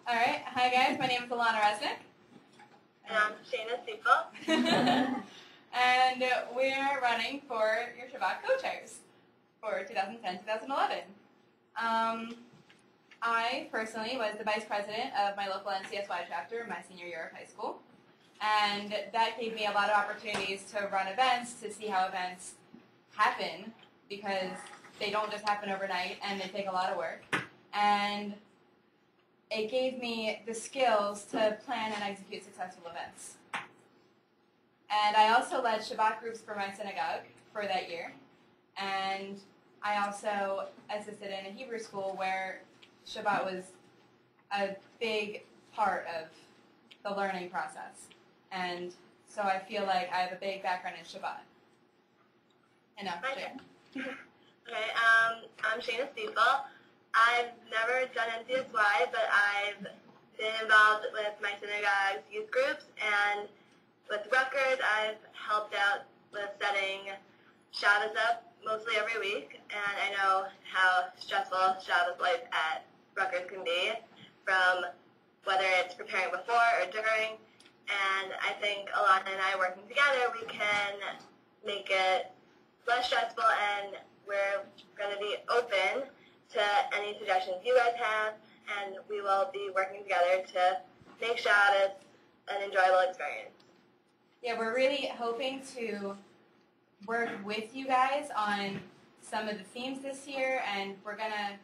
All right. Hi, guys. My name is Elana Resnick. And I'm Shaina Stiefel. And we're running for your Shabbat co-chairs for 2010-2011. I personally was the vice president of my local NCSY chapter my senior year of high school. And that gave me a lot of opportunities to run events, to see how events happen, because they don't just happen overnight and they take a lot of work. And it gave me the skills to plan and execute successful events. And I also led Shabbat groups for my synagogue for that year. And I also assisted in a Hebrew school where Shabbat was a big part of the learning process. And so I feel like I have a big background in Shabbat. Enough. Okay, I'm Shaina Stiefel. I've never done NCSY, but I've been involved with my synagogue's youth groups, and with Rutgers, I've helped out with setting Shabbos up mostly every week, and I know how stressful Shabbos life at Rutgers can be, from whether it's preparing before or during, and I think Elana and I working together, we can make it less stressful, and we're going to be open to any suggestions you guys have, and we will be working together to make Shabbos an enjoyable experience. Yeah, we're really hoping to work with you guys on some of the themes this year, and we're going to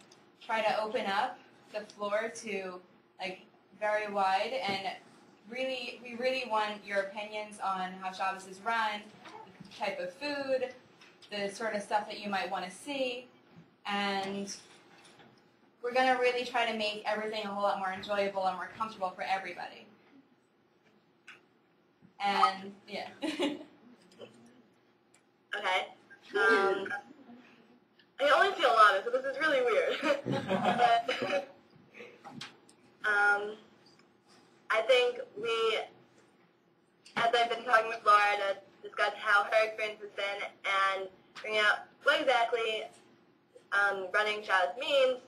try to open up the floor to very wide, and we really want your opinions on how Shabbos is run, the type of food, the sort of stuff that you might want to see, and we're going to really try to make everything a whole lot more enjoyable and more comfortable for everybody. And, yeah. Okay. I only feel a lot, so this is really weird. But, I think as I've been talking with Laura to discuss how her experience has been and bring out what exactly running Shabbos means,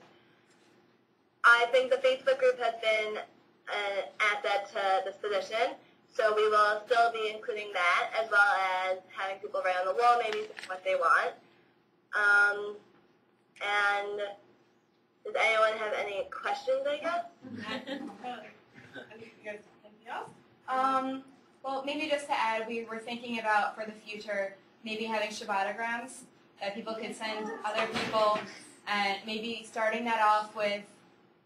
I think the Facebook group has been an asset to this position, so we will still be including that, as well as having people write on the wall maybe what they want. And does anyone have any questions, I guess? Anything else? Well, maybe just to add, we were thinking about for the future maybe having Shabbatograms that people could send other people, and maybe starting that off with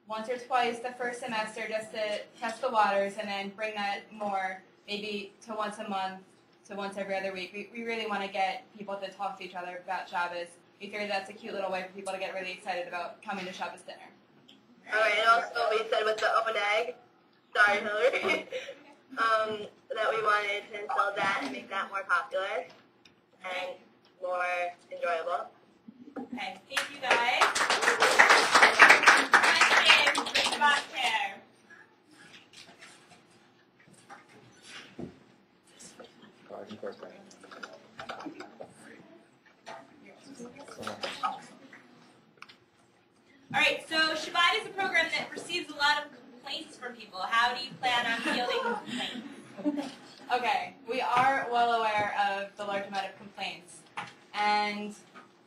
once or twice the first semester just to test the waters, and then bring that more maybe to once a month, to once every other week. We really want to get people to talk to each other about Shabbos. We figure that's a cute little way for people to get really excited about coming to Shabbos dinner. All right, and also we said with the open egg, sorry Hillary, that we wanted to instill that and make that more popular and more enjoyable. Okay, thank you guys. Questions for Shabbat Chair? All right, so Shabbat is a program that receives a lot of complaints from people. How do you plan on fielding complaints? Okay, we are well aware of the large amount of complaints, and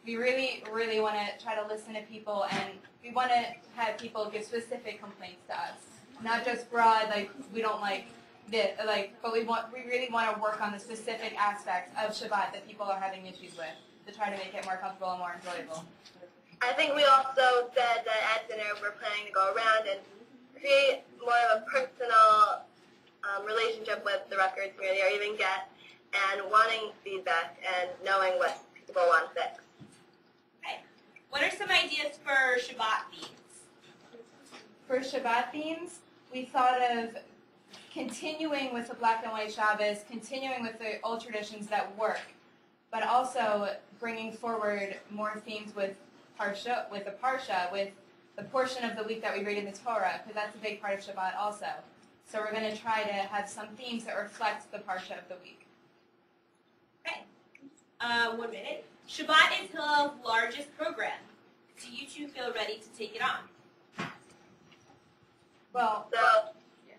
we really, really want to try to listen to people, and we want to have people give specific complaints to us, not just broad, we don't like this, but we really want to work on the specific aspects of Shabbat that people are having issues with, to try to make it more comfortable and more enjoyable. I think we also said that at dinner we're planning to go around and create more of a personal relationship with the Rutgers community, or even guests, and wanting feedback and knowing what people want to fix. Okay. What are some ideas for Shabbat themes? For Shabbat themes, we thought of continuing with the black and white Shabbos, continuing with the old traditions that work, but also bringing forward more themes with Parsha, with the portion of the week that we read in the Torah, because that's a big part of Shabbat also. So we're going to try to have some themes that reflect the Parsha of the week. Okay. 1 minute. Shabbat is Hillel's largest program. Do you two feel ready to take it on? Well, So, do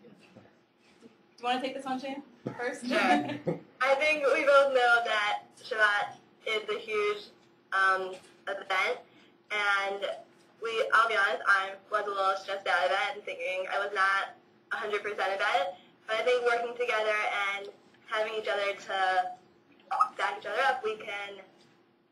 you want to take this one, Shane, first? Sure. I think we both know that Shabbat is a huge event, and I'll be honest, I was a little stressed out about it and thinking I was not 100% about it, but I think working together and having each other to back each other up, we can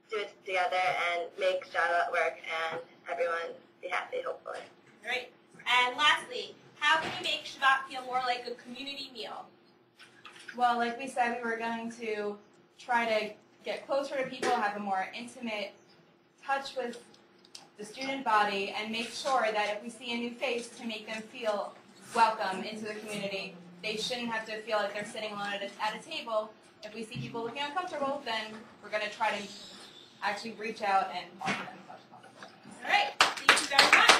do it together and make Shabbat work and everyone be happy, hopefully. All right. And lastly, how can we make Shabbat feel more like a community meal? Well, like we said, we were going to try to get closer to people, have a more intimate touch with the student body, and make sure that if we see a new face, to make them feel welcome into the community. They shouldn't have to feel like they're sitting alone at a table. If we see people looking uncomfortable, then we're going to try to actually reach out and offer them as much as possible. All right. Thank you very much.